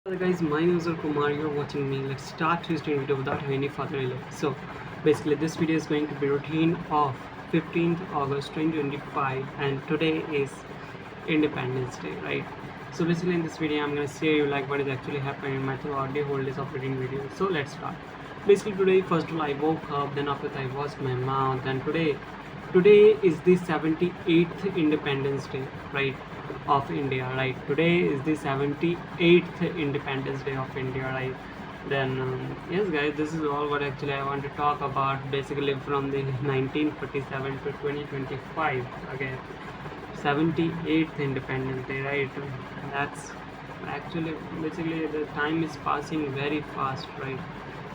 Hello guys, my name is Kumar. You're watching me. Let's start this video without any further delay. So, basically, this video is going to be routine of 15th August 2025, and today is Independence Day, right? So, basically, in this video, I'm gonna share you like what is actually happening in my throughout the whole days of reading video. So, let's start. Basically, today, first of all, I woke up. Then after that, I washed my mouth. And today is the 78th Independence Day, right? Of India, right? Today is the 78th Independence Day of India, right? Then yes guys, this is all what actually I want to talk about, basically from the 1947 to 2025. Okay, 78th Independence Day, right? That's actually basically the time is passing very fast, right?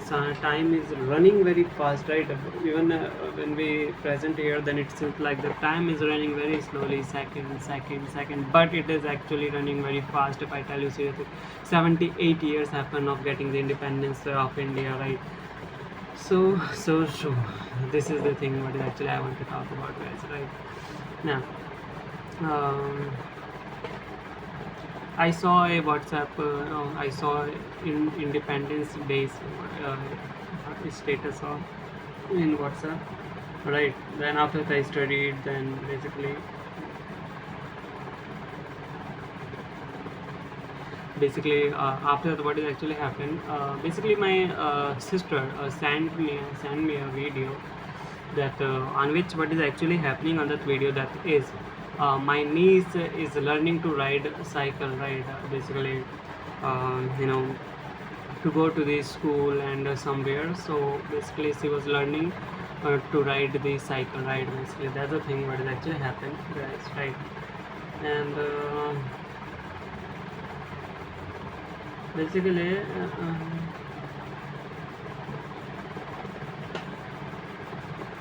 So time is running very fast, right? Even when we present here, then it seems like the time is running very slowly, second, but it is actually running very fast. If I tell you seriously, 78 years happen of getting the independence of India, right? So this is the thing what is actually I want to talk about, guys, right? Now um, I saw a WhatsApp. No, I saw in Independence Day's uh, status of in WhatsApp. Right. Then after that I studied. Then basically after that what is actually happened. Basically my sister sent me a video that on which what is actually happening on that video, that is my niece is learning to ride cycle, right? Basically you know, to go to the school and somewhere. So basically she was learning to ride the cycle, right? Basically that's the thing what is actually happened, guys, right? And basically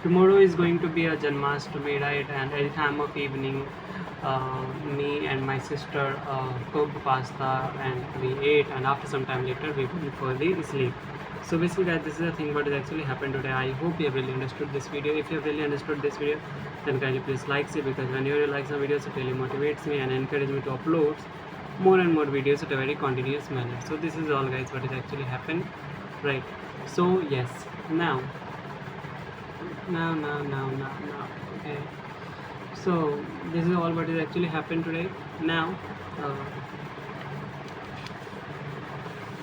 tomorrow is going to be a Janmashtami, right? And at the time of evening, me and my sister cooked pasta and we ate, and after some time later, we went for the sleep. So basically, guys, this is the thing what has actually happened today. I hope you have really understood this video. If you have really understood this video, then kindly please like it, because whenever you like some videos, it really motivates me and encourages me to upload more and more videos at a very continuous manner. So this is all, guys, what has actually happened, right? So yes, now now, okay, so this is all what is actually happened today. Now uh,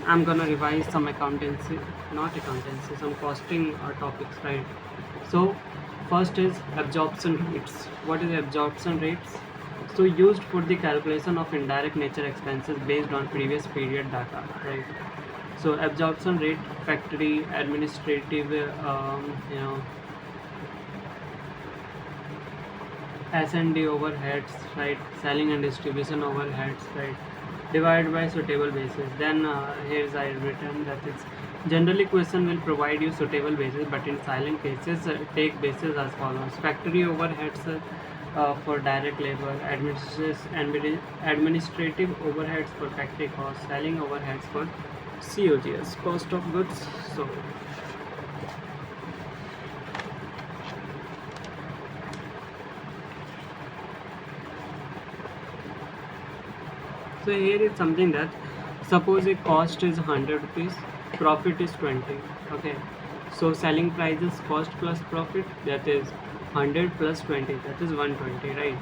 I'm gonna revise some accountancy, not accountancy, some costing topics, right? So first is absorption rates. What is absorption rates? So used for the calculation of indirect nature expenses based on previous period data, right? So absorption rate, factory administrative you know, S&D overheads, right? Selling and distribution overheads, right? Divided by suitable basis. Then here's I written that it's generally question will provide you suitable basis, but in silent cases take basis as follows: factory overheads for direct labor, administrative overheads for factory costs, selling overheads for COGS, cost of goods. So here is something that, suppose a cost is 100 rupees, profit is 20. Okay, so selling price is cost plus profit, that is 100 plus 20, that is 120, right?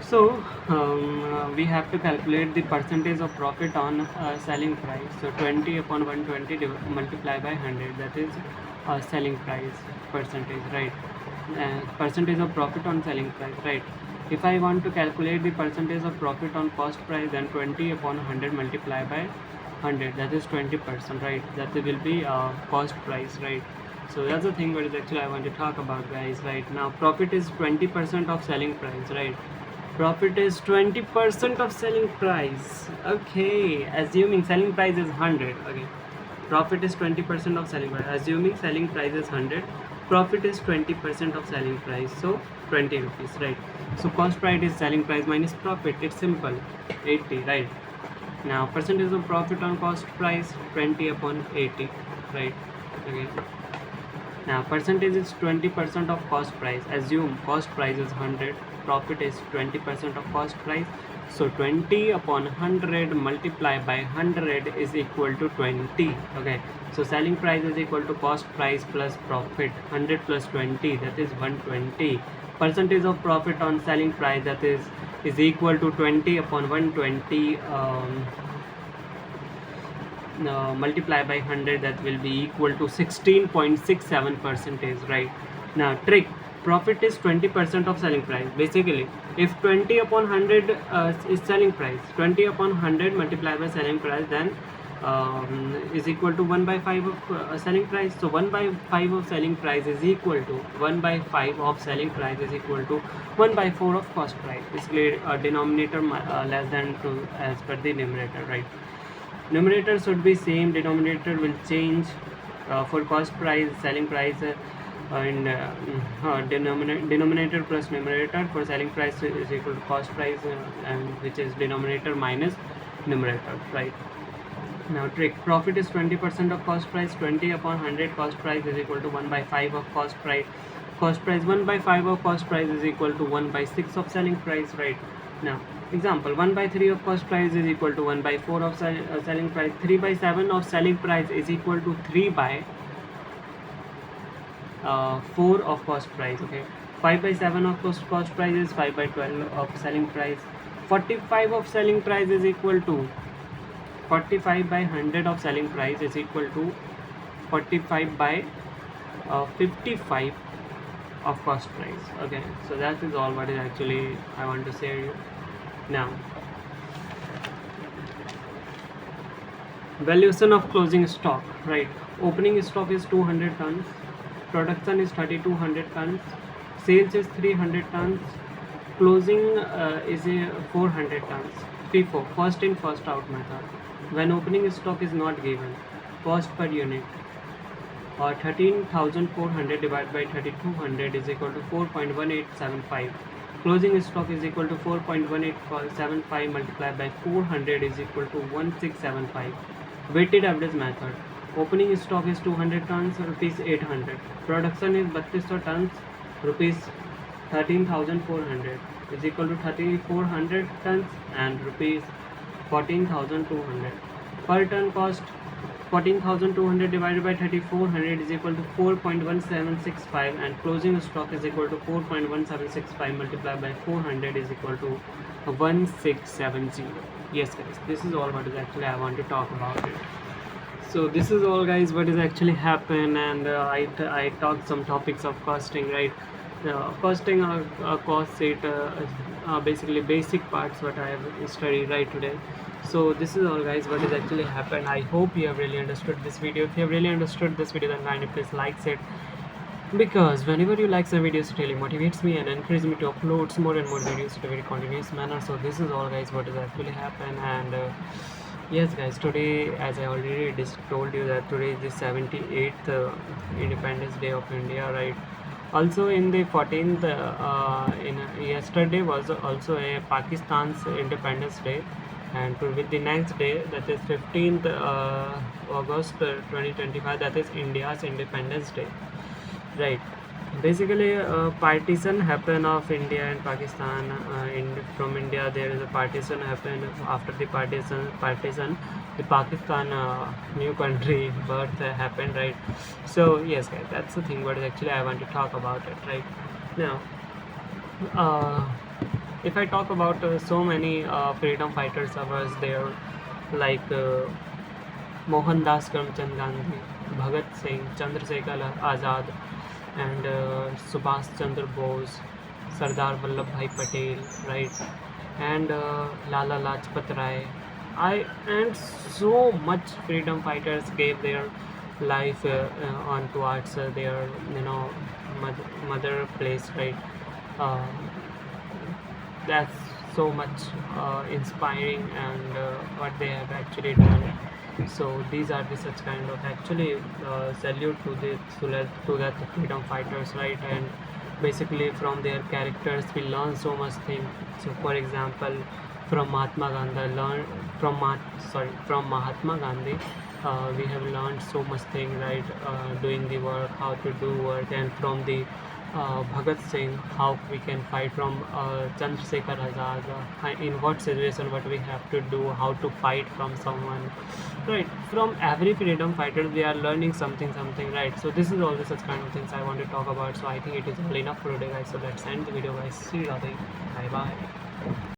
So we have to calculate the percentage of profit on selling price. So 20 upon 120 multiply by 100, that is selling price percentage, right? Percentage of profit on selling price, right? If I want to calculate the percentage of profit on cost price, then 20 upon 100 multiply by 100, that is 20%, right? That will be cost price, right? So that's the thing what is actually I want to talk about, guys, right? Now profit is 20% of selling price, right? Profit is 20% of selling price. Okay, assuming selling price is 100. Okay, profit is 20% of selling price. Assuming selling price is 100, profit is 20% of selling price, so 20 rupees, right? So cost price is selling price minus profit. It's simple, 80, right? Now percentage of profit on cost price, 20 upon 80, right? Okay, now percentage is 20% of cost price. Assume cost price is 100, profit is 20% of cost price, So 20 upon 100 multiplied by 100 is equal to 20. Okay, so selling price is equal to cost price plus profit. 100 plus 20, that is 120. Percentage of profit on selling price, that is equal to 20 upon 120 multiply by 100, that will be equal to 16.67 percentage, right? Now trick, profit is 20% of selling price. Basically, if 20 upon 100 is selling price, 20 upon 100 multiplied by selling price, then is equal to 1 by 5 of selling price. So 1 by 5 of selling price is equal to 1 by 5 of selling price is equal to 1 by 4 of cost price. Basically, denominator less than 2 as per the numerator, right? Numerator should be same, denominator will change. For cost price, selling price, and denominator plus numerator. For selling price is equal to cost price, and which is denominator minus numerator, right? Now trick, profit is 20% of cost price. 20 upon 100 cost price is equal to 1 by 5 of cost price. Cost price 1 by 5 of cost price is equal to 1 by 6 of selling price, right? Now example, 1 by 3 of cost price is equal to 1 by 4 of selling price. 3 by 7 of selling price is equal to 3 by 4 of cost price. Okay, 5 by 7 of cost price is 5 by 12 of selling price. 45 of selling price is equal to 45 by 100 of selling price is equal to 45 by 55 of cost price. Okay, so that is all what is actually I want to say you. Now valuation of closing stock, right? Opening stock is 200 tons, production is 3200 tons, sales is 300 tons, closing is a 400 tons. FIFO, first in first out method. When opening stock is not given, cost per unit or 13,400 divided by 3200 is equal to 4.1875. Closing stock is equal to 4.1875 multiplied by 400 is equal to 1675. Weighted average method. Opening stock is 200 tons, rupees 800. Production is 3200 tons, rupees 13,400 is equal to 3,400 tons and rupees 14,200. Per ton cost 14,200 divided by 3,400 is equal to 4.1765, and closing stock is equal to 4.1765 multiplied by 400 is equal to 1670. Yes guys, this is all what is actually I want to talk about it. So this is all guys what is actually happened, and I talked some topics of costing, right? Costing or cost sheet, basically basic parts what I have studied right today. So this is all guys what is actually happened. I hope you have really understood this video. If you have really understood this video, then kindly please like it, because whenever you like some videos, it really motivates me and encourages me to upload more and more videos in a very continuous manner. So this is all guys what is actually happened. And yes guys, today as I already told you that today is the 78th Independence Day of India, right? Also in the 14th yesterday was also a Pakistan's Independence Day, and with the next day, that is 15th August 2025, that is India's Independence Day, right? Basically partition happened of India and Pakistan. From India there is a partition happened. After the partition the Pakistan new country birth happened, right? So yes guys, that's the thing what is actually I want to talk about it right now. If I talk about so many freedom fighters of us there, like Mohandas Karamchand Gandhi, Bhagat Singh, Chandrasekhar Azad, and Subhash Chandra Bose, Sardar Vallabhbhai Patel, right? And Lala Lajpat Rai. And so much freedom fighters gave their life on towards their mother place, right? Uh, that's so much inspiring, and what they have actually done. So these are the such kind of actually salute to that freedom fighters, right? And basically from their characters we learn so much thing. So for example, from Mahatma Gandhi from Mahatma Gandhi. We have learned so much thing, right? Doing the work, how to do work, and from the Bhagat Singh, how we can fight, from Chandrasekhar Azad, in what situation, what we have to do, how to fight from someone, right? From every freedom fighter, we are learning something, right? So this is all the such kind of things I want to talk about. So I think it is all enough for today, guys. So let's end the video, guys. See you later. Bye bye.